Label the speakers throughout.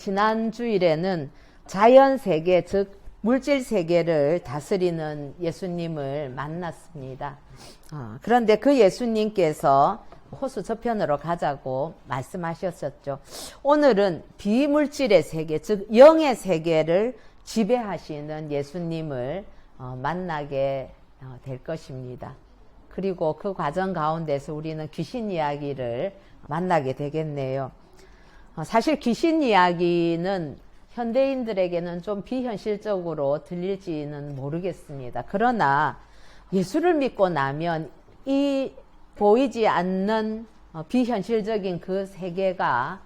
Speaker 1: 지난 주일에는 자연 세계, 즉 물질 세계를 다스리는 예수님을 만났습니다. 그런데 그 예수님께서 호수 저편으로 가자고 말씀하셨었죠. 오늘은 비물질의 세계, 즉 영의 세계를 지배하시는 예수님을 만나게 될 것입니다. 그리고 그 과정 가운데서 우리는 귀신 이야기를 만나게 되겠네요. 사실 귀신 이야기는 현대인들에게는 좀 비현실적으로 들릴지는 모르겠습니다. 그러나 예수를 믿고 나면 이 보이지 않는 비현실적인 그 세계가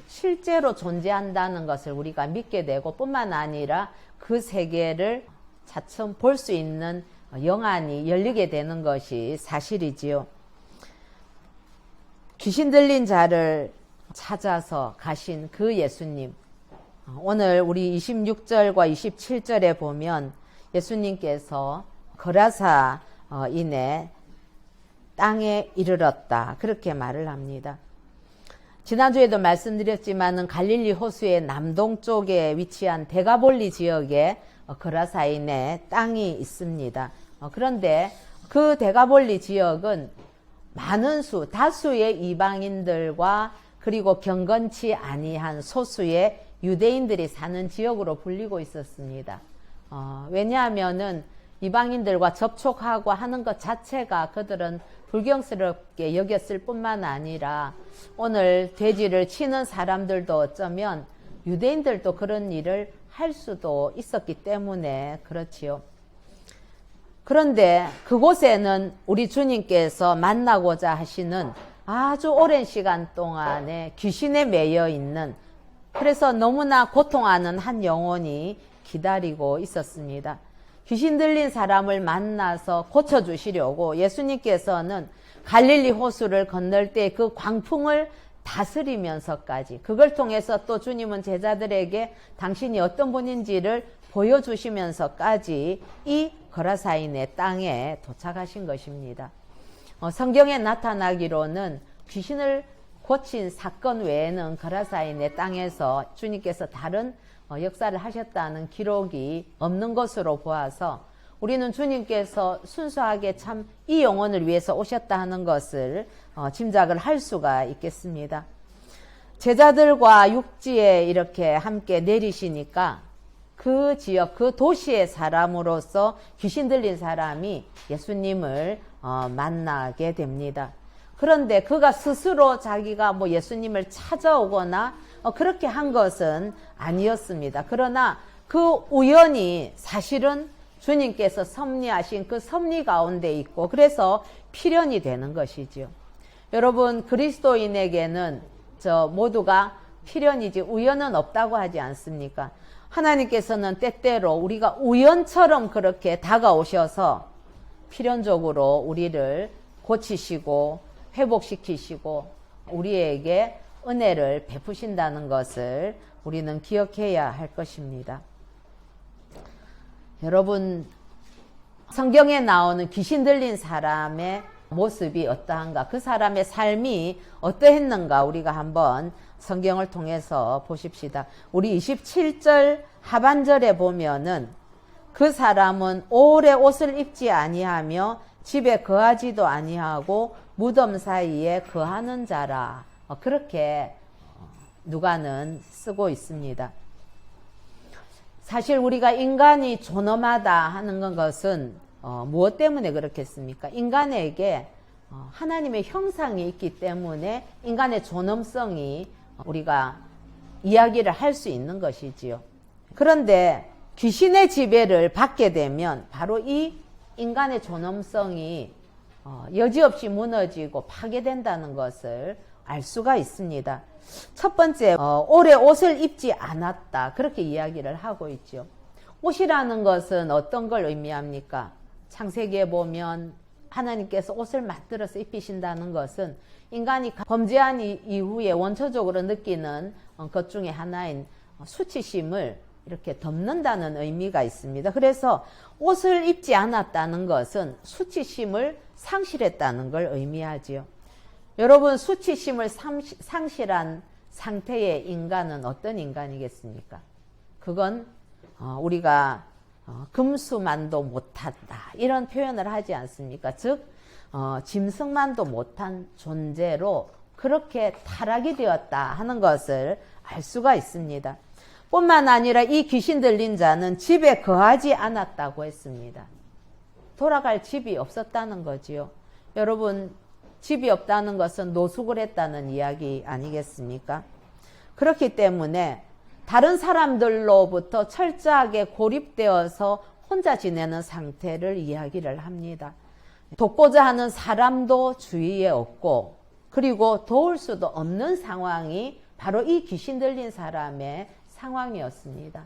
Speaker 1: 실제로 존재한다는 것을 우리가 믿게 되고 뿐만 아니라 그 세계를 차츰 볼 수 있는 영안이 열리게 되는 것이 사실이지요. 귀신 들린 자를 찾아서 가신 그 예수님, 오늘 우리 26절과 27절에 보면 예수님께서 거라사인의 땅에 이르렀다, 그렇게 말을 합니다. 지난주에도 말씀드렸지만은 갈릴리 호수의 남동쪽에 위치한 데가볼리 지역에 거라사인의 땅이 있습니다. 그런데 그 데가볼리 지역은 많은 다수의 이방인들과 그리고 경건치 아니한 소수의 유대인들이 사는 지역으로 불리고 있었습니다. 왜냐하면은 이방인들과 접촉하고 하는 것 자체가 그들은 불경스럽게 여겼을 뿐만 아니라 오늘 돼지를 치는 사람들도 어쩌면 유대인들도 그런 일을 할 수도 있었기 때문에 그렇지요. 그런데 그곳에는 우리 주님께서 만나고자 하시는 아주 오랜 시간 동안에 귀신에 매여 있는, 그래서 너무나 고통하는 한 영혼이 기다리고 있었습니다. 귀신 들린 사람을 만나서 고쳐주시려고 예수님께서는 갈릴리 호수를 건널 때 그 광풍을 다스리면서까지, 그걸 통해서 또 주님은 제자들에게 당신이 어떤 분인지를 보여주시면서까지 이 거라사인의 땅에 도착하신 것입니다. 성경에 나타나기로는 귀신을 고친 사건 외에는 거라사인의 땅에서 주님께서 다른 역사를 하셨다는 기록이 없는 것으로 보아서 우리는 주님께서 순수하게 참 이 영혼을 위해서 오셨다 하는 것을 짐작을 할 수가 있겠습니다. 제자들과 육지에 이렇게 함께 내리시니까 그 지역, 그 도시의 사람으로서 귀신 들린 사람이 예수님을 만나게 됩니다. 그런데 그가 스스로 자기가 뭐 예수님을 찾아오거나 그렇게 한 것은 아니었습니다. 그러나 그 우연이 사실은 주님께서 섭리하신 그 섭리 가운데 있고, 그래서 필연이 되는 것이지요. 여러분, 그리스도인에게는 모두가 필연이지 우연은 없다고 하지 않습니까? 하나님께서는 때때로 우리가 우연처럼 그렇게 다가오셔서 필연적으로 우리를 고치시고 회복시키시고 우리에게 은혜를 베푸신다는 것을 우리는 기억해야 할 것입니다. 여러분, 성경에 나오는 귀신 들린 사람의 모습이 어떠한가, 그 사람의 삶이 어떠했는가 우리가 한번 성경을 통해서 보십시다. 우리 27절 하반절에 보면은 그 사람은 오래 옷을 입지 아니하며 집에 거하지도 아니하고 무덤 사이에 거하는 자라, 그렇게 누가는 쓰고 있습니다. 사실 우리가 인간이 존엄하다 하는 것은 무엇 때문에 그렇겠습니까? 인간에게 하나님의 형상이 있기 때문에 인간의 존엄성이 우리가 이야기를 할 수 있는 것이지요. 그런데 귀신의 지배를 받게 되면 바로 이 인간의 존엄성이 여지없이 무너지고 파괴된다는 것을 알 수가 있습니다. 첫 번째, 오래 옷을 입지 않았다, 그렇게 이야기를 하고 있죠. 옷이라는 것은 어떤 걸 의미합니까? 창세기에 보면 하나님께서 옷을 만들어서 입히신다는 것은 인간이 범죄한 이후에 원초적으로 느끼는 것 중에 하나인 수치심을 이렇게 덮는다는 의미가 있습니다. 그래서 옷을 입지 않았다는 것은 수치심을 상실했다는 걸 의미하지요. 여러분, 수치심을 상실한 상태의 인간은 어떤 인간이겠습니까? 그건 우리가 금수만도 못한다 이런 표현을 하지 않습니까? 즉 짐승만도 못한 존재로 그렇게 타락이 되었다 하는 것을 알 수가 있습니다. 뿐만 아니라 이 귀신 들린 자는 집에 거하지 않았다고 했습니다. 돌아갈 집이 없었다는 거지요. 여러분, 집이 없다는 것은 노숙을 했다는 이야기 아니겠습니까? 그렇기 때문에 다른 사람들로부터 철저하게 고립되어서 혼자 지내는 상태를 이야기를 합니다. 돕고자 하는 사람도 주위에 없고, 그리고 도울 수도 없는 상황이 바로 이 귀신 들린 사람의 상황이었습니다.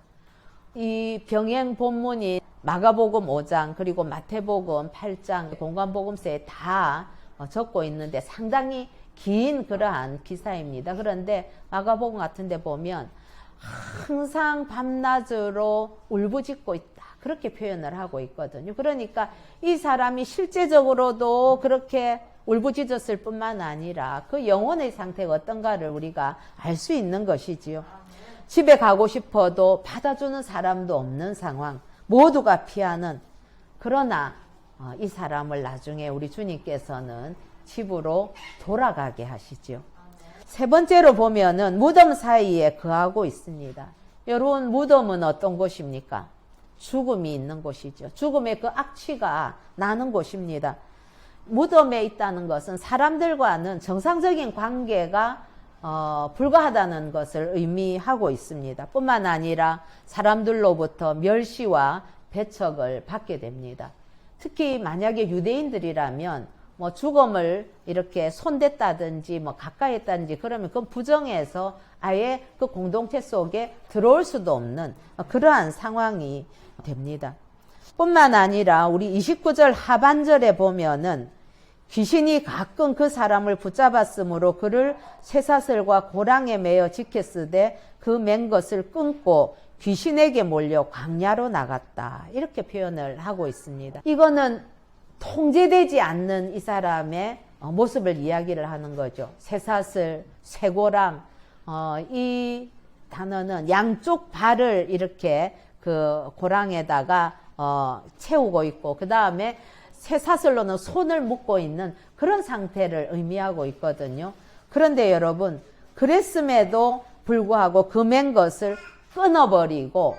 Speaker 1: 이 병행 본문이 마가복음 5장 그리고 마태복음 8장 공관복음서에 다 적고 있는데 상당히 긴 그러한 기사입니다. 그런데 마가복음 같은 데 보면 항상 밤낮으로 울부짖고 있다 그렇게 표현을 하고 있거든요. 그러니까 이 사람이 실제적으로도 그렇게 울부짖었을 뿐만 아니라 그 영혼의 상태가 어떤가를 우리가 알 수 있는 것이지요. 집에 가고 싶어도 받아주는 사람도 없는 상황, 모두가 피하는. 그러나 이 사람을 나중에 우리 주님께서는 집으로 돌아가게 하시죠. 세 번째로 보면은 무덤 사이에 거하고 있습니다. 여러분, 무덤은 어떤 곳입니까? 죽음이 있는 곳이죠. 죽음의 그 악취가 나는 곳입니다. 무덤에 있다는 것은 사람들과는 정상적인 관계가 불가하다는 것을 의미하고 있습니다. 뿐만 아니라 사람들로부터 멸시와 배척을 받게 됩니다. 특히 만약에 유대인들이라면 뭐 죽음을 이렇게 손댔다든지 뭐 가까이 했다든지 그러면 그건 부정해서 아예 그 공동체 속에 들어올 수도 없는 그러한 상황이 됩니다. 뿐만 아니라 우리 29절 하반절에 보면은 귀신이 가끔 그 사람을 붙잡았으므로 그를 쇠사슬과 고랑에 매어 지켰으되 그 맨 것을 끊고 귀신에게 몰려 광야로 나갔다. 이렇게 표현을 하고 있습니다. 이거는 통제되지 않는 이 사람의 모습을 이야기를 하는 거죠. 쇠사슬, 쇠고랑, 이 단어는 양쪽 발을 이렇게 그 고랑에다가 채우고 있고 그 다음에 쇠사슬로는 손을 묶고 있는 그런 상태를 의미하고 있거든요. 그런데 여러분, 그랬음에도 불구하고 그 맨 것을 끊어버리고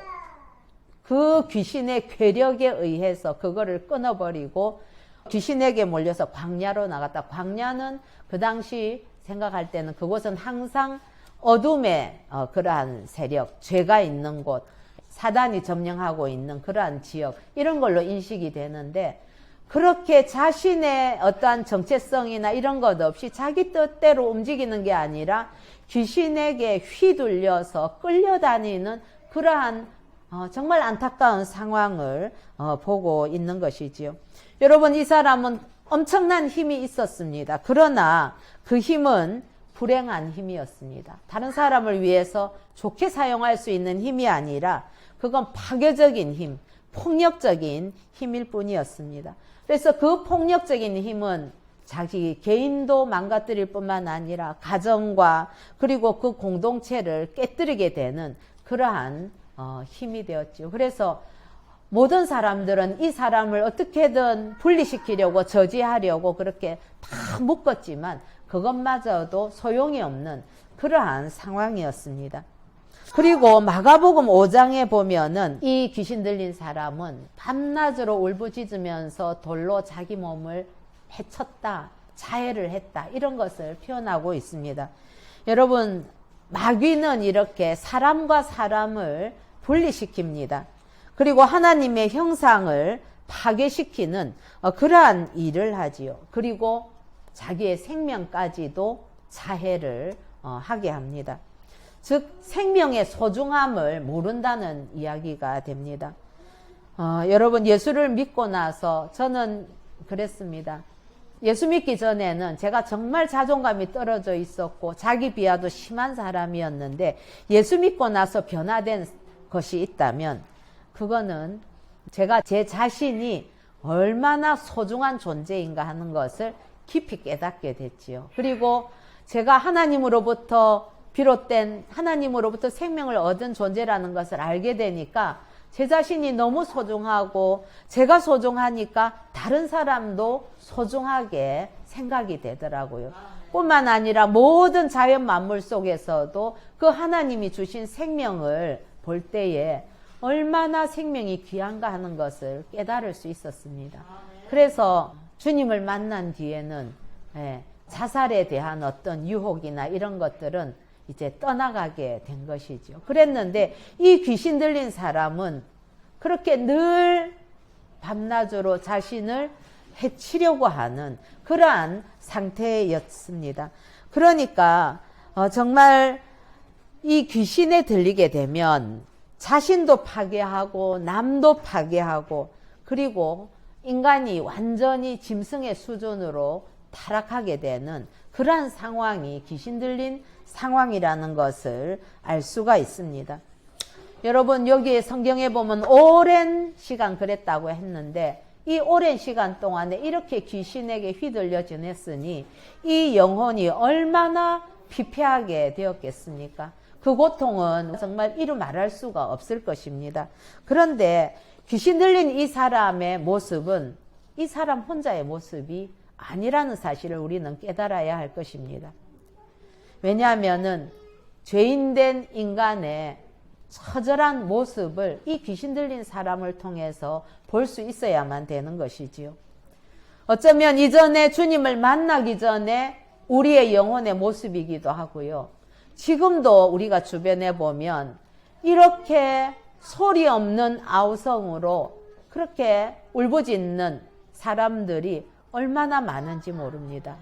Speaker 1: 그 귀신의 괴력에 의해서 그거를 끊어버리고 귀신에게 몰려서 광야로 나갔다. 광야는 그 당시 생각할 때는 그곳은 항상 어둠의 그러한 세력, 죄가 있는 곳, 사단이 점령하고 있는 그러한 지역, 이런 걸로 인식이 되는데 그렇게 자신의 어떠한 정체성이나 이런 것 없이 자기 뜻대로 움직이는 게 아니라 귀신에게 휘둘려서 끌려다니는 그러한 정말 안타까운 상황을 보고 있는 것이지요. 여러분, 이 사람은 엄청난 힘이 있었습니다. 그러나 그 힘은 불행한 힘이었습니다. 다른 사람을 위해서 좋게 사용할 수 있는 힘이 아니라 그건 파괴적인 힘, 폭력적인 힘일 뿐이었습니다. 그래서 그 폭력적인 힘은 자기 개인도 망가뜨릴 뿐만 아니라 가정과 그리고 그 공동체를 깨뜨리게 되는 그러한 힘이 되었죠. 그래서 모든 사람들은 이 사람을 어떻게든 분리시키려고 저지하려고 그렇게 다 묶었지만 그것마저도 소용이 없는 그러한 상황이었습니다. 그리고 마가복음 5장에 보면은 이 귀신 들린 사람은 밤낮으로 울부짖으면서 돌로 자기 몸을 해쳤다, 자해를 했다, 이런 것을 표현하고 있습니다. 여러분, 마귀는 이렇게 사람과 사람을 분리시킵니다. 그리고 하나님의 형상을 파괴시키는 그러한 일을 하지요. 그리고 자기의 생명까지도 자해를 하게 합니다. 즉 생명의 소중함을 모른다는 이야기가 됩니다. 여러분, 예수를 믿고 나서 저는 그랬습니다. 예수 믿기 전에는 제가 정말 자존감이 떨어져 있었고 자기 비하도 심한 사람이었는데 예수 믿고 나서 변화된 것이 있다면 그거는 제가 제 자신이 얼마나 소중한 존재인가 하는 것을 깊이 깨닫게 됐지요. 그리고 제가 하나님으로부터 비롯된 하나님으로부터 생명을 얻은 존재라는 것을 알게 되니까 제 자신이 너무 소중하고 제가 소중하니까 다른 사람도 소중하게 생각이 되더라고요. 뿐만 아니라 모든 자연 만물 속에서도 그 하나님이 주신 생명을 볼 때에 얼마나 생명이 귀한가 하는 것을 깨달을 수 있었습니다. 그래서 주님을 만난 뒤에는 자살에 대한 어떤 유혹이나 이런 것들은 이제 떠나가게 된 것이죠. 그랬는데 이 귀신 들린 사람은 그렇게 늘 밤낮으로 자신을 해치려고 하는 그러한 상태였습니다. 그러니까 정말 이 귀신에 들리게 되면 자신도 파괴하고 남도 파괴하고 그리고 인간이 완전히 짐승의 수준으로 타락하게 되는 그러한 상황이 귀신 들린 상황이라는 것을 알 수가 있습니다. 여러분 여기에 성경에 보면 오랜 시간 그랬다고 했는데 이 오랜 시간 동안에 이렇게 귀신에게 휘둘려 지냈으니 이 영혼이 얼마나 피폐하게 되었겠습니까? 그 고통은 정말 이루 말할 수가 없을 것입니다. 그런데 귀신 들린 이 사람의 모습은 이 사람 혼자의 모습이 아니라는 사실을 우리는 깨달아야 할 것입니다. 왜냐하면은 죄인된 인간의 처절한 모습을 이 귀신 들린 사람을 통해서 볼 수 있어야만 되는 것이지요. 어쩌면 이전에 주님을 만나기 전에 우리의 영혼의 모습이기도 하고요. 지금도 우리가 주변에 보면 이렇게 소리 없는 아우성으로 그렇게 울부짖는 사람들이 얼마나 많은지 모릅니다.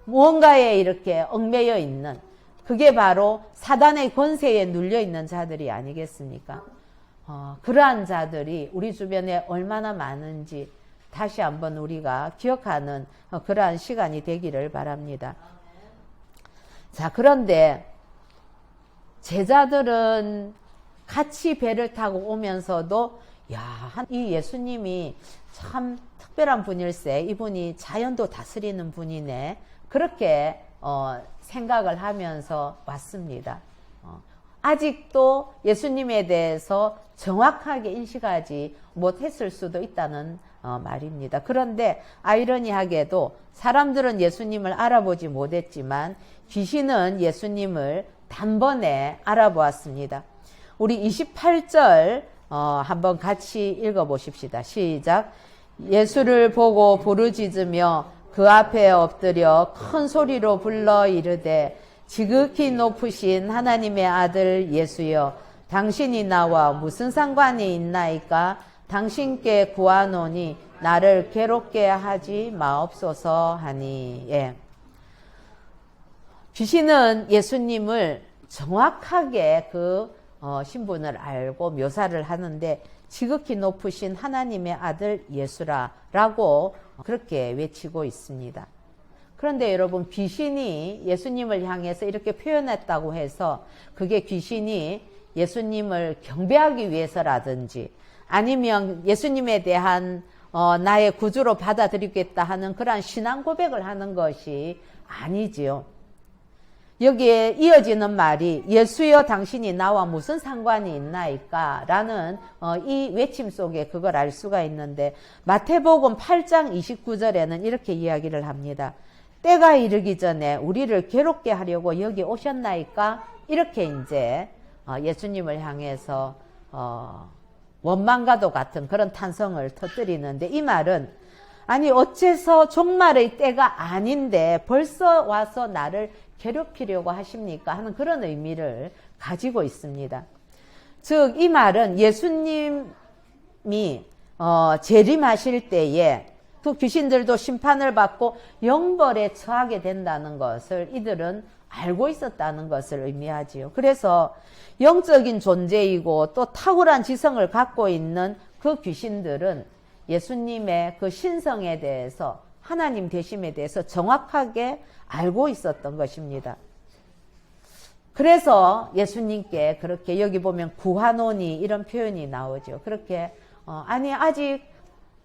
Speaker 1: 무언가에 이렇게 얽매여 있는 그게 바로 사단의 권세에 눌려 있는 자들이 아니겠습니까? 그러한 자들이 우리 주변에 얼마나 많은지 다시 한번 우리가 기억하는 그러한 시간이 되기를 바랍니다. 자, 그런데 제자들은 같이 배를 타고 오면서도 이 예수님이 참 특별한 분일세, 이분이 자연도 다스리는 분이네, 그렇게 생각을 하면서 왔습니다. 아직도 예수님에 대해서 정확하게 인식하지 못했을 수도 있다는 말입니다. 그런데 아이러니하게도 사람들은 예수님을 알아보지 못했지만 귀신은 예수님을 단번에 알아보았습니다. 우리 28절 한번 같이 읽어보십시다. 시작. 예수를 보고 부르짖으며 그 앞에 엎드려 큰 소리로 불러 이르되 지극히 높으신 하나님의 아들 예수여, 당신이 나와 무슨 상관이 있나이까? 당신께 구하노니 나를 괴롭게 하지 마옵소서 하니. 귀신은 예수님을 정확하게 그 신분을 알고 묘사를 하는데 지극히 높으신 하나님의 아들 예수라라고 그렇게 외치고 있습니다. 그런데 여러분, 귀신이 예수님을 향해서 이렇게 표현했다고 해서 그게 귀신이 예수님을 경배하기 위해서라든지 아니면 예수님에 대한 나의 구주로 받아들이겠다 하는 그러한 신앙 고백을 하는 것이 아니지요. 여기에 이어지는 말이 예수여, 당신이 나와 무슨 상관이 있나이까? 라는 이 외침 속에 그걸 알 수가 있는데 마태복음 8장 29절에는 이렇게 이야기를 합니다. 때가 이르기 전에 우리를 괴롭게 하려고 여기 오셨나이까? 이렇게 이제 예수님을 향해서 원망과도 같은 그런 탄성을 터뜨리는데, 이 말은 아니 어째서 종말의 때가 아닌데 벌써 와서 나를 괴롭히려고 하십니까? 하는 그런 의미를 가지고 있습니다. 즉 이 말은 예수님이 재림하실 때에 그 귀신들도 심판을 받고 영벌에 처하게 된다는 것을 이들은 알고 있었다는 것을 의미하지요. 그래서 영적인 존재이고 또 탁월한 지성을 갖고 있는 그 귀신들은 예수님의 그 신성에 대해서, 하나님 되심에 대해서 정확하게 알고 있었던 것입니다. 그래서 예수님께 그렇게 여기 보면 구하노니 이런 표현이 나오죠. 그렇게 아니 아직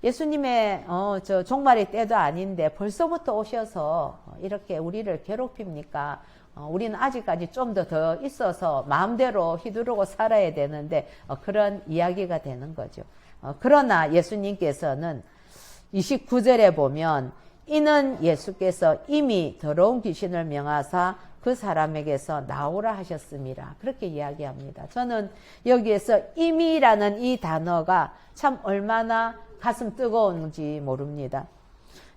Speaker 1: 예수님의 저 종말의 때도 아닌데 벌써부터 오셔서 이렇게 우리를 괴롭힙니까? 우리는 아직까지 좀 더 있어서 마음대로 휘두르고 살아야 되는데 그런 이야기가 되는 거죠. 그러나 예수님께서는 29절에 보면 이는 예수께서 이미 더러운 귀신을 명하사 그 사람에게서 나오라 하셨습니다. 그렇게 이야기합니다. 저는 여기에서 이미라는 이 단어가 참 얼마나 가슴 뜨거운지 모릅니다.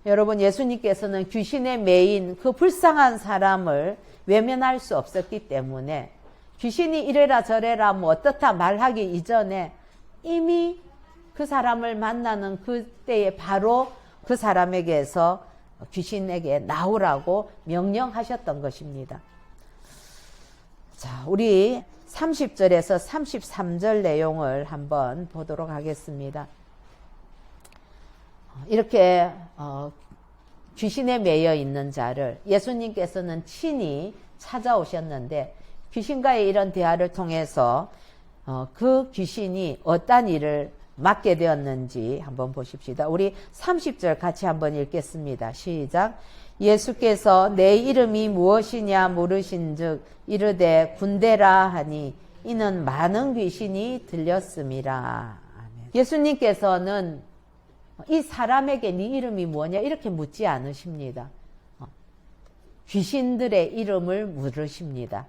Speaker 1: 여러분, 예수님께서는 귀신에 매인 그 불쌍한 사람을 외면할 수 없었기 때문에 귀신이 이래라 저래라 뭐 어떻다 말하기 이전에 이미 그 사람을 만나는 그때에 바로 그 사람에게서 귀신에게 나오라고 명령하셨던 것입니다. 자, 우리 30절에서 33절 내용을 한번 보도록 하겠습니다. 이렇게 귀신에 매여 있는 자를 예수님께서는 친히 찾아오셨는데 귀신과의 이런 대화를 통해서 그 귀신이 어떤 일을 맡게 되었는지 한번 보십시다. 우리 30절 같이 한번 읽겠습니다. 시작. 예수께서 내 이름이 무엇이냐 물으신즉 이르되 군대라 하니 이는 많은 귀신이 들렸음이라. 아멘. 예수님께서는 이 사람에게 네 이름이 뭐냐 이렇게 묻지 않으십니다. 귀신들의 이름을 물으십니다.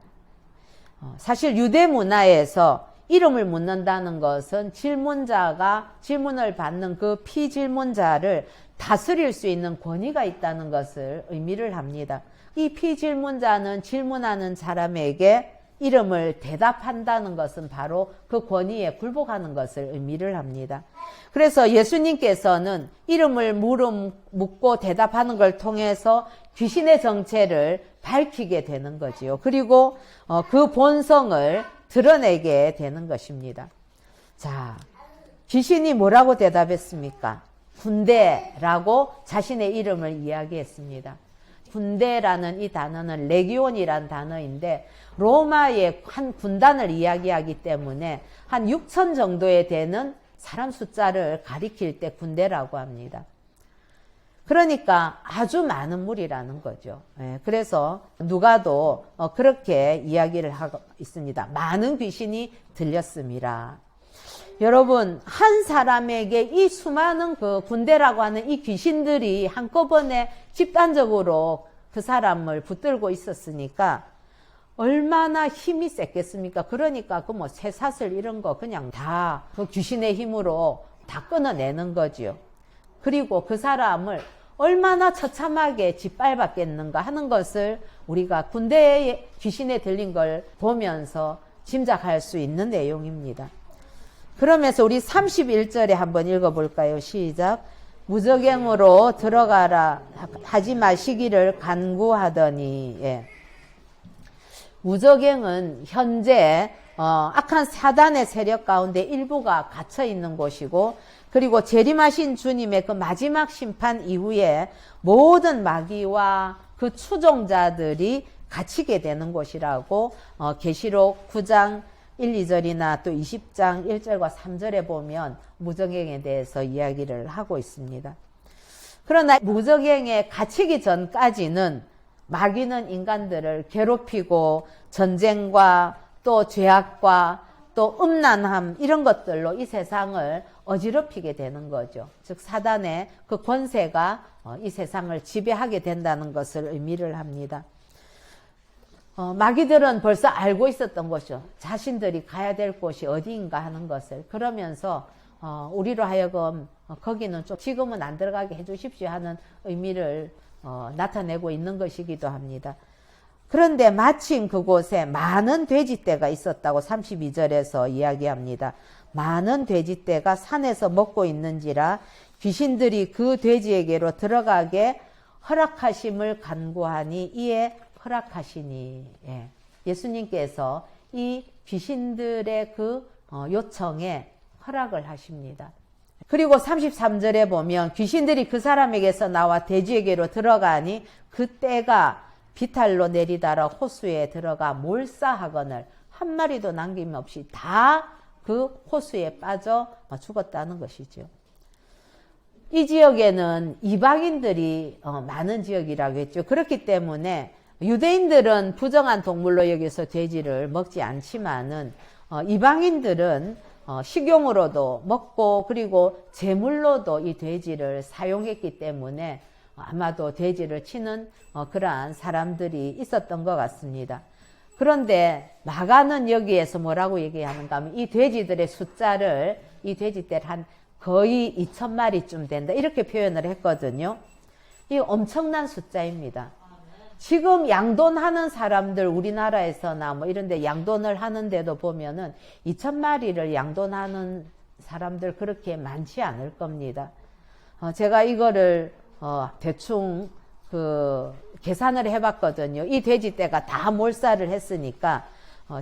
Speaker 1: 사실 유대 문화에서 이름을 묻는다는 것은 질문자가 질문을 받는 그 피질문자를 다스릴 수 있는 권위가 있다는 것을 의미를 합니다. 이 피질문자는 질문하는 사람에게 이름을 대답한다는 것은 바로 그 권위에 굴복하는 것을 의미를 합니다. 그래서 예수님께서는 이름을 묻고 대답하는 걸 통해서 귀신의 정체를 밝히게 되는 거지요. 그리고 그 본성을 드러내게 되는 것입니다. 자, 귀신이 뭐라고 대답했습니까? 군대라고 자신의 이름을 이야기했습니다. 군대라는 이 단어는 레기온이란 단어인데 로마의 한 군단을 이야기하기 때문에 한 6천 정도에 되는 사람 숫자를 가리킬 때 군대라고 합니다. 그러니까 아주 많은 무리라는 거죠. 그래서 누가도 그렇게 이야기를 하고 있습니다. 많은 귀신이 들렸습니다. 여러분, 한 사람에게 이 수많은 그 군대라고 하는 이 귀신들이 한꺼번에 집단적으로 그 사람을 붙들고 있었으니까 얼마나 힘이 셌겠습니까? 그러니까 그 뭐 쇠사슬 이런 거 그냥 다 그 귀신의 힘으로 다 끊어내는 거지요. 그리고 그 사람을 얼마나 처참하게 짓밟았겠는가 하는 것을 우리가 군대에 귀신에 들린 걸 보면서 짐작할 수 있는 내용입니다. 그러면서 우리 31절에 한번 읽어볼까요? 시작. 무저갱으로 들어가라 하지 마시기를 간구하더니. 예. 무저갱은 현재 악한 사단의 세력 가운데 일부가 갇혀 있는 곳이고 그리고 재림하신 주님의 그 마지막 심판 이후에 모든 마귀와 그 추종자들이 갇히게 되는 곳이라고 계시록 9장 1, 2절이나 또 20장 1절과 3절에 보면 무저갱에 대해서 이야기를 하고 있습니다. 그러나 무저갱에 갇히기 전까지는 마귀는 인간들을 괴롭히고 전쟁과 또 죄악과 또 음란함 이런 것들로 이 세상을 어지럽히게 되는 거죠. 즉 사단의 그 권세가 이 세상을 지배하게 된다는 것을 의미를 합니다. 마귀들은 벌써 알고 있었던 것이죠. 자신들이 가야 될 곳이 어디인가 하는 것을. 그러면서 우리로 하여금 거기는 좀 지금은 안 들어가게 해주십시오 하는 의미를 나타내고 있는 것이기도 합니다. 그런데 마침 그곳에 많은 돼지떼가 있었다고 32절에서 이야기합니다. 많은 돼지떼가 산에서 먹고 있는지라 귀신들이 그 돼지에게로 들어가게 허락하심을 간구하니 이에 허락하시니. 예. 예수님께서 이 귀신들의 그 요청에 허락을 하십니다. 그리고 33절에 보면 귀신들이 그 사람에게서 나와 돼지에게로 들어가니 그 떼가 비탈로 내리다라 호수에 들어가 몰사하거늘 한 마리도 남김없이 다 그 호수에 빠져 죽었다는 것이죠. 이 지역에는 이방인들이 많은 지역이라고 했죠. 그렇기 때문에 유대인들은 부정한 동물로 여기서 돼지를 먹지 않지만은 이방인들은 식용으로도 먹고 그리고 제물로도 이 돼지를 사용했기 때문에 아마도 돼지를 치는 그러한 사람들이 있었던 것 같습니다. 그런데 마가는 여기에서 뭐라고 얘기하는가 하면 이 돼지들의 숫자를 이 돼지떼를 한 거의 2,000마리쯤 된다 이렇게 표현을 했거든요. 이 엄청난 숫자입니다. 지금 양돈하는 사람들 우리나라에서나 뭐 이런 데 양돈을 하는데도 보면은 2,000마리를 양돈하는 사람들 그렇게 많지 않을 겁니다. 제가 이거를 대충 계산을 해봤거든요. 이 돼지떼가 다 몰살을 했으니까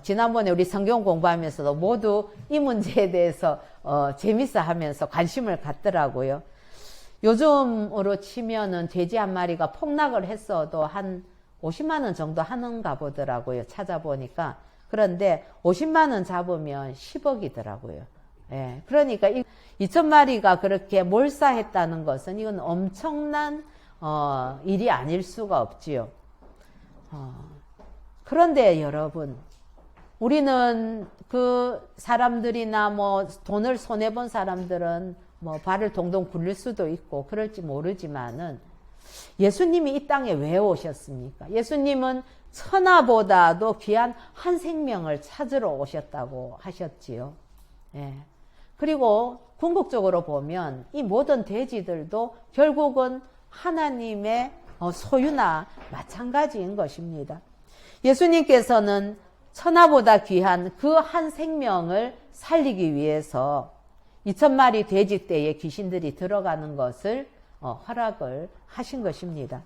Speaker 1: 지난번에 우리 성경 공부하면서도 모두 이 문제에 대해서 재밌어 하면서 관심을 갖더라고요. 요즘으로 치면은 돼지 한 마리가 폭락을 했어도 한 50만 원 정도 하는가 보더라고요. 찾아보니까. 그런데 50만 원 잡으면 10억이더라고요. 예. 그러니까 2,000마리가 그렇게 몰사했다는 것은 이건 엄청난 일이 아닐 수가 없지요. 그런데 여러분, 우리는 그 사람들이나 뭐 돈을 손해본 사람들은 뭐 발을 동동 굴릴 수도 있고 그럴지 모르지만은 예수님이 이 땅에 왜 오셨습니까? 예수님은 천하보다도 귀한 한 생명을 찾으러 오셨다고 하셨지요. 예. 그리고 궁극적으로 보면 이 모든 돼지들도 결국은 하나님의 소유나 마찬가지인 것입니다. 예수님께서는 천하보다 귀한 그 한 생명을 살리기 위해서 2,000마리 돼지떼에 귀신들이 들어가는 것을 허락을 하신 것입니다.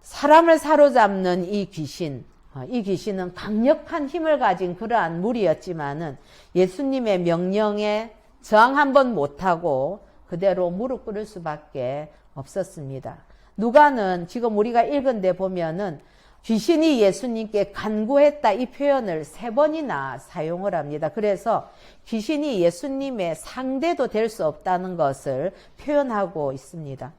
Speaker 1: 사람을 사로잡는 이 귀신은 강력한 힘을 가진 그러한 무리였지만은 예수님의 명령에 저항 한번 못하고 그대로 무릎 꿇을 수밖에 없었습니다. 누가는 지금 우리가 읽은 데 보면은 귀신이 예수님께 간구했다 이 표현을 3번이나 사용을 합니다. 그래서 귀신이 예수님의 상대도 될 수 없다는 것을 표현하고 있습니다.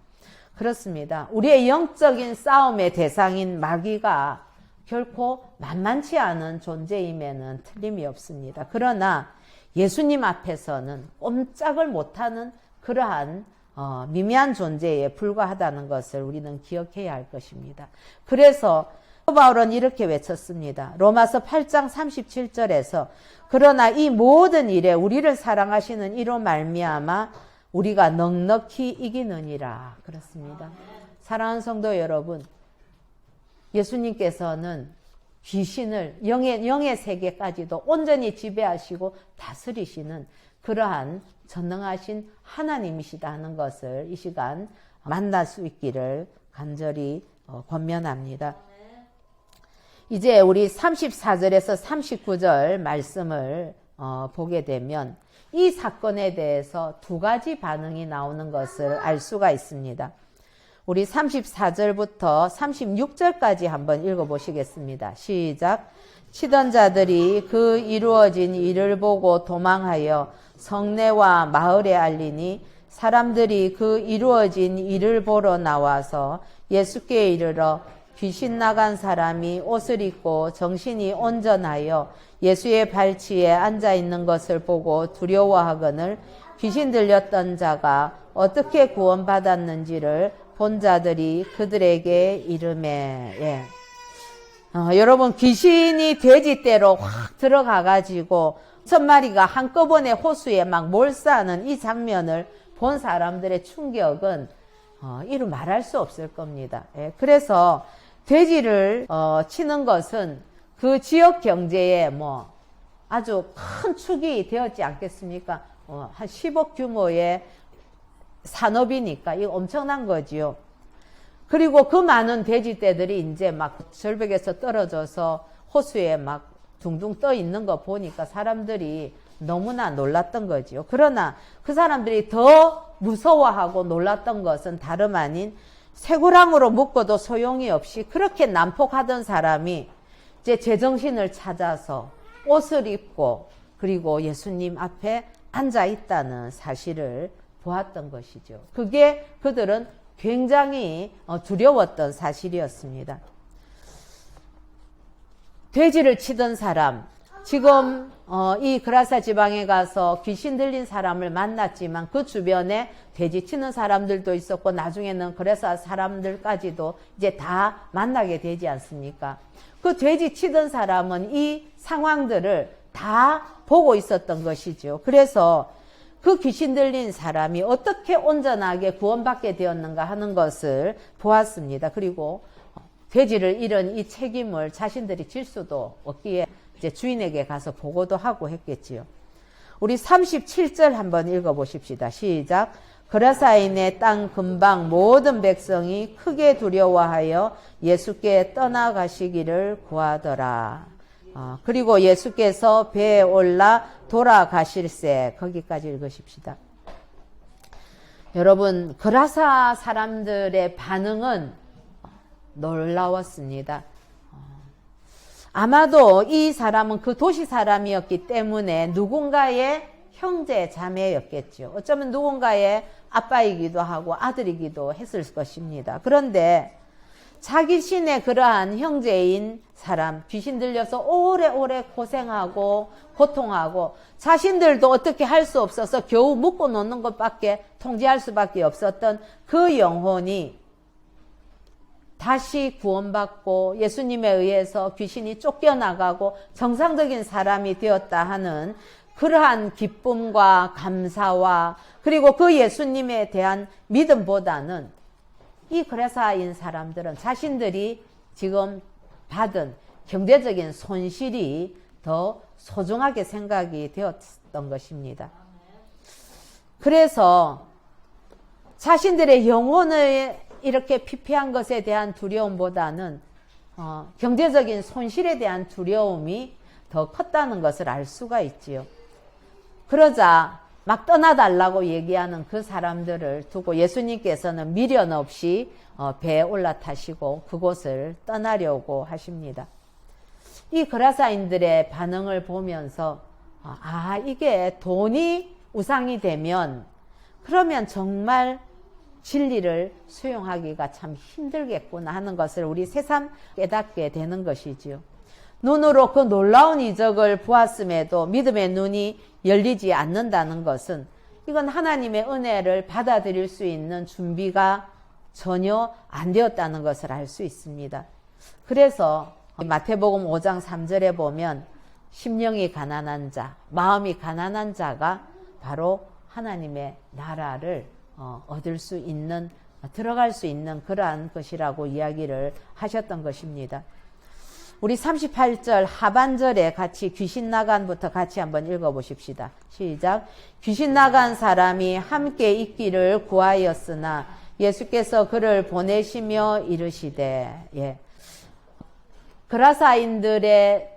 Speaker 1: 그렇습니다. 우리의 영적인 싸움의 대상인 마귀가 결코 만만치 않은 존재임에는 틀림이 없습니다. 그러나 예수님 앞에서는 꼼짝을 못하는 그러한 미미한 존재에 불과하다는 것을 우리는 기억해야 할 것입니다. 그래서 바울은 이렇게 외쳤습니다. 로마서 8장 37절에서 그러나 이 모든 일에 우리를 사랑하시는 이로 말미암아 우리가 넉넉히 이기느니라. 그렇습니다. 사랑하는 성도 여러분, 예수님께서는 귀신을 영의 세계까지도 온전히 지배하시고 다스리시는 그러한 전능하신 하나님이시다 하는 것을 이 시간 만날 수 있기를 간절히 권면합니다. 이제 우리 34절에서 39절 말씀을 보게 되면 이 사건에 대해서 2가지 반응이 나오는 것을 알 수가 있습니다. 우리 34절부터 36절까지 한번 읽어보시겠습니다. 시작. 치던 자들이 그 이루어진 일을 보고 도망하여 성내와 마을에 알리니 사람들이 그 이루어진 일을 보러 나와서 예수께 이르러 귀신 나간 사람이 옷을 입고 정신이 온전하여 예수의 발치에 앉아 있는 것을 보고 두려워하거늘 귀신 들렸던 자가 어떻게 구원받았는지를 본 자들이 그들에게 이르매. 예. 여러분, 귀신이 돼지떼로 확 들어가가지고 1,000마리가 한꺼번에 호수에 막 몰사하는 이 장면을 본 사람들의 충격은 이루 말할 수 없을 겁니다. 예. 그래서 돼지를 치는 것은 그 지역 경제에 뭐 아주 큰 축이 되었지 않겠습니까? 한 10억 규모의 산업이니까 이거 엄청난 거지요. 그리고 그 많은 돼지떼들이 이제 막 절벽에서 떨어져서 호수에 막 둥둥 떠 있는 거 보니까 사람들이 너무나 놀랐던 거지요. 그러나 그 사람들이 더 무서워하고 놀랐던 것은 다름 아닌 쇠고랑으로 묶어도 소용이 없이 그렇게 난폭하던 사람이 이제 제정신을 찾아서 옷을 입고 그리고 예수님 앞에 앉아 있다는 사실을 보았던 것이죠. 그게 그들은 굉장히 두려웠던 사실이었습니다. 돼지를 치던 사람, 지금 이 그라사 지방에 가서 귀신 들린 사람을 만났지만 그 주변에 돼지 치는 사람들도 있었고 나중에는 그라사 사람들까지도 이제 다 만나게 되지 않습니까? 그 돼지 치던 사람은 이 상황들을 다 보고 있었던 것이죠. 그래서 그 귀신 들린 사람이 어떻게 온전하게 구원받게 되었는가 하는 것을 보았습니다. 그리고 돼지를 잃은 이 책임을 자신들이 질 수도 없기에 이제 주인에게 가서 보고도 하고 했겠지요. 우리 37절 한번 읽어보십시다. 시작. 그라사인의 땅 근방 모든 백성이 크게 두려워하여 예수께 떠나가시기를 구하더라. 그리고 예수께서 배에 올라 돌아가실새. 거기까지 읽으십시다. 여러분, 그라사 사람들의 반응은 놀라웠습니다. 아마도 이 사람은 그 도시 사람이었기 때문에 누군가의 형제 자매였겠죠. 어쩌면 누군가의 아빠이기도 하고 아들이기도 했을 것입니다. 그런데 자기 신의 그러한 형제인 사람, 귀신 들려서 오래오래 고생하고 고통하고 자신들도 어떻게 할 수 없어서 겨우 묶어 놓는 것밖에 통제할 수밖에 없었던 그 영혼이 다시 구원받고 예수님에 의해서 귀신이 쫓겨나가고 정상적인 사람이 되었다 하는 그러한 기쁨과 감사와 그리고 그 예수님에 대한 믿음보다는 이 그라사인 사람들은 자신들이 지금 받은 경제적인 손실이 더 소중하게 생각이 되었던 것입니다. 그래서 자신들의 영혼을 이렇게 피폐한 것에 대한 두려움보다는 경제적인 손실에 대한 두려움이 더 컸다는 것을 알 수가 있지요. 그러자 막 떠나달라고 얘기하는 그 사람들을 두고 예수님께서는 미련 없이 배에 올라타시고 그곳을 떠나려고 하십니다. 이 그라사인들의 반응을 보면서 이게 돈이 우상이 되면 그러면 정말 진리를 수용하기가 참 힘들겠구나 하는 것을 우리 새삼 깨닫게 되는 것이지요. 눈으로 그 놀라운 이적을 보았음에도 믿음의 눈이 열리지 않는다는 것은 이건 하나님의 은혜를 받아들일 수 있는 준비가 전혀 안 되었다는 것을 알 수 있습니다. 그래서 마태복음 5장 3절에 보면 심령이 가난한 자, 마음이 가난한 자가 바로 하나님의 나라를 얻을 수 있는, 들어갈 수 있는 그러한 것이라고 이야기를 하셨던 것입니다. 우리 38절 하반절에 같이 귀신 나간부터 같이 한번 읽어보십시다. 시작. 귀신 나간 사람이 함께 있기를 구하였으나 예수께서 그를 보내시며 이르시되, 그라사인들의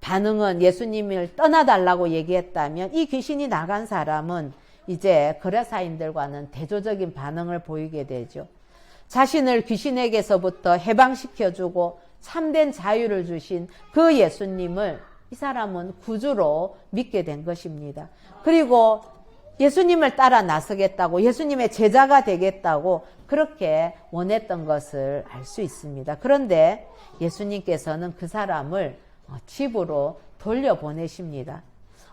Speaker 1: 반응은 예수님을 떠나달라고 얘기했다면 이 귀신이 나간 사람은 이제 그라사인들과는 대조적인 반응을 보이게 되죠. 자신을 귀신에게서부터 해방시켜주고 참된 자유를 주신 그 예수님을 이 사람은 구주로 믿게 된 것입니다. 그리고 예수님을 따라 나서겠다고, 예수님의 제자가 되겠다고 그렇게 원했던 것을 알 수 있습니다. 그런데 예수님께서는 그 사람을 집으로 돌려보내십니다.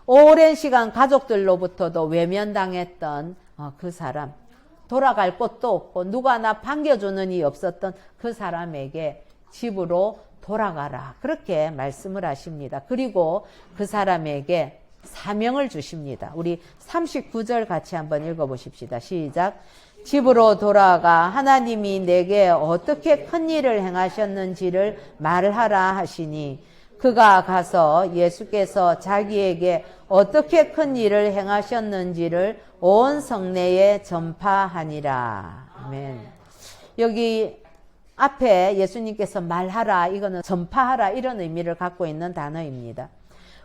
Speaker 1: 오랜 시간 가족들로부터도 외면당했던 그 사람, 돌아갈 곳도 없고 누가 나 반겨주는 이 없었던 그 사람에게 집으로 돌아가라, 그렇게 말씀을 하십니다. 그리고 그 사람에게 사명을 주십니다. 우리 39절 같이 한번 읽어보십시다. 시작. 집으로 돌아가 하나님이 내게 어떻게 큰 일을 행하셨는지를 말하라 하시니 그가 가서 예수께서 자기에게 어떻게 큰 일을 행하셨는지를 온 성내에 전파하니라. 아멘. 여기 앞에 예수님께서 말하라, 이거는 전파하라, 이런 의미를 갖고 있는 단어입니다.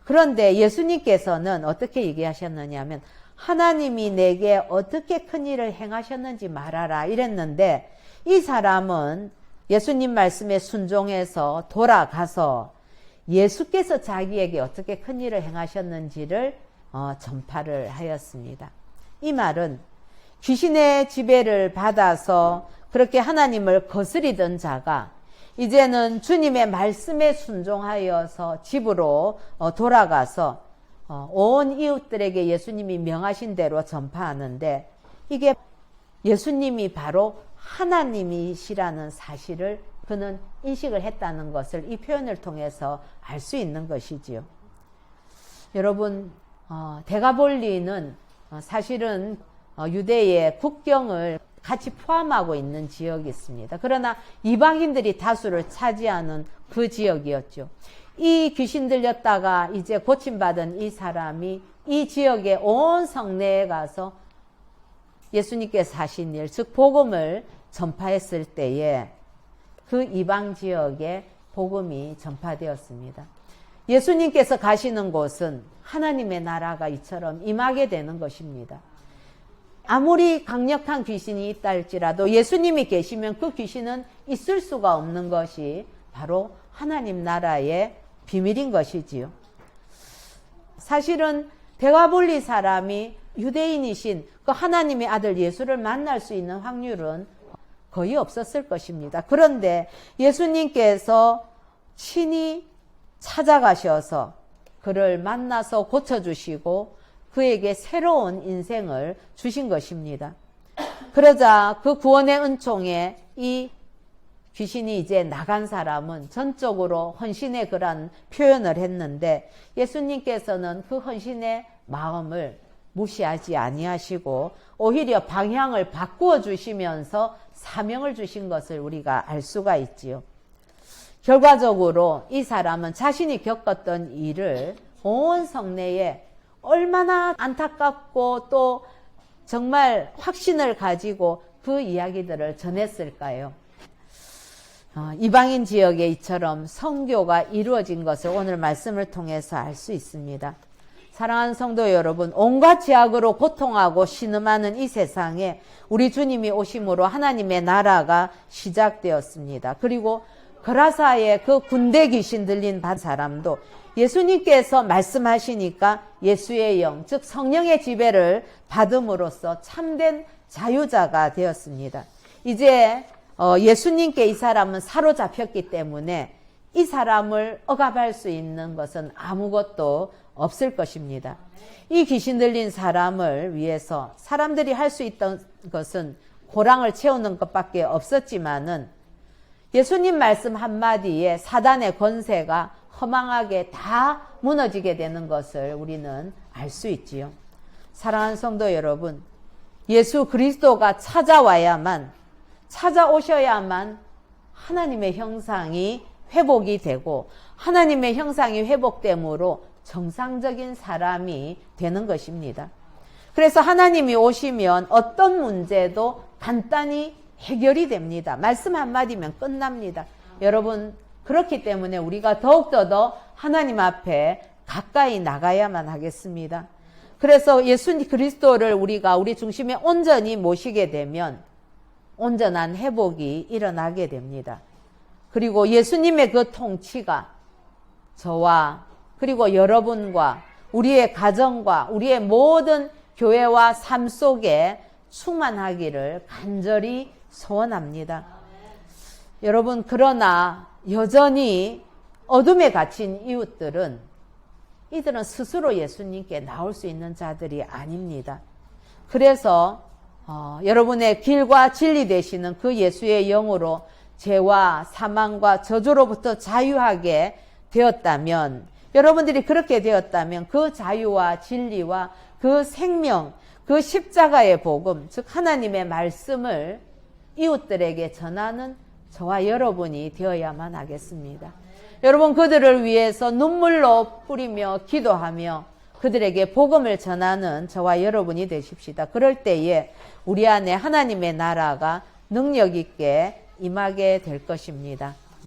Speaker 1: 그런데 예수님께서는 어떻게 얘기하셨느냐 하면 하나님이 내게 어떻게 큰 일을 행하셨는지 말하라 이랬는데, 이 사람은 예수님 말씀에 순종해서 돌아가서 예수께서 자기에게 어떻게 큰 일을 행하셨는지를 전파를 하였습니다. 이 말은 귀신의 지배를 받아서 그렇게 하나님을 거스리던 자가 이제는 주님의 말씀에 순종하여서 집으로 돌아가서 온 이웃들에게 예수님이 명하신 대로 전파하는데, 이게 예수님이 바로 하나님이시라는 사실을 그는 인식을 했다는 것을 이 표현을 통해서 알 수 있는 것이지요. 여러분, 데가볼리는 사실은 유대의 국경을 같이 포함하고 있는 지역이 있습니다. 그러나 이방인들이 다수를 차지하는 그 지역이었죠. 이 귀신 들렸다가 이제 고침받은 이 사람이 이 지역의 온 성내에 가서 예수님께서 하신 일, 즉 복음을 전파했을 때에 그 이방 지역에 복음이 전파되었습니다. 예수님께서 가시는 곳은 하나님의 나라가 이처럼 임하게 되는 것입니다. 아무리 강력한 귀신이 있다 할지라도 예수님이 계시면 그 귀신은 있을 수가 없는 것이 바로 하나님 나라의 비밀인 것이지요. 사실은 데가볼리 사람이 유대인이신 그 하나님의 아들 예수를 만날 수 있는 확률은 거의 없었을 것입니다. 그런데 예수님께서 친히 찾아가셔서 그를 만나서 고쳐주시고 그에게 새로운 인생을 주신 것입니다. 그러자 그 구원의 은총에 이 귀신이 이제 나간 사람은 전적으로 헌신의 그런 표현을 했는데, 예수님께서는 그 헌신의 마음을 무시하지 아니하시고 오히려 방향을 바꾸어 주시면서 사명을 주신 것을 우리가 알 수가 있지요. 결과적으로 이 사람은 자신이 겪었던 일을 온 성내에 얼마나 안타깝고 또 정말 확신을 가지고 그 이야기들을 전했을까요? 이방인 지역에 이처럼 선교가 이루어진 것을 오늘 말씀을 통해서 알 수 있습니다. 사랑하는 성도 여러분, 온갖 죄악으로 고통하고 신음하는 이 세상에 우리 주님이 오심으로 하나님의 나라가 시작되었습니다. 그리고 거라사의 그 군대 귀신 들린 사람도 예수님께서 말씀하시니까 예수의 영, 즉 성령의 지배를 받음으로써 참된 자유자가 되었습니다. 이제 예수님께 이 사람은 사로잡혔기 때문에 이 사람을 억압할 수 있는 것은 아무것도 없을 것입니다. 이 귀신 들린 사람을 위해서 사람들이 할 수 있던 것은 고랑을 채우는 것밖에 없었지만은 예수님 말씀 한마디에 사단의 권세가 허망하게 다 무너지게 되는 것을 우리는 알 수 있지요. 사랑하는 성도 여러분, 예수 그리스도가 찾아오셔야만 하나님의 형상이 회복이 되고 하나님의 형상이 회복됨으로 정상적인 사람이 되는 것입니다. 그래서 하나님이 오시면 어떤 문제도 간단히 해결이 됩니다. 말씀 한마디면 끝납니다. 여러분, 그렇기 때문에 우리가 더욱더 더 하나님 앞에 가까이 나가야만 하겠습니다. 그래서 예수 그리스도를 우리가 우리 중심에 온전히 모시게 되면 온전한 회복이 일어나게 됩니다. 그리고 예수님의 그 통치가 저와 그리고 여러분과 우리의 가정과 우리의 모든 교회와 삶 속에 충만하기를 간절히 소원합니다. 여러분, 그러나 여전히 어둠에 갇힌 이웃들은 이들은 스스로 예수님께 나올 수 있는 자들이 아닙니다. 그래서 여러분의 길과 진리 되시는 그 예수의 영으로 죄와 사망과 저주로부터 자유하게 되었다면, 여러분들이 그렇게 되었다면 그 자유와 진리와 그 생명, 그 십자가의 복음, 즉 하나님의 말씀을 이웃들에게 전하는 저와 여러분이 되어야만 하겠습니다. 여러분, 그들을 위해서 눈물로 뿌리며 기도하며 그들에게 복음을 전하는 저와 여러분이 되십시다. 그럴 때에 우리 안에 하나님의 나라가 능력 있게 임하게 될 것입니다.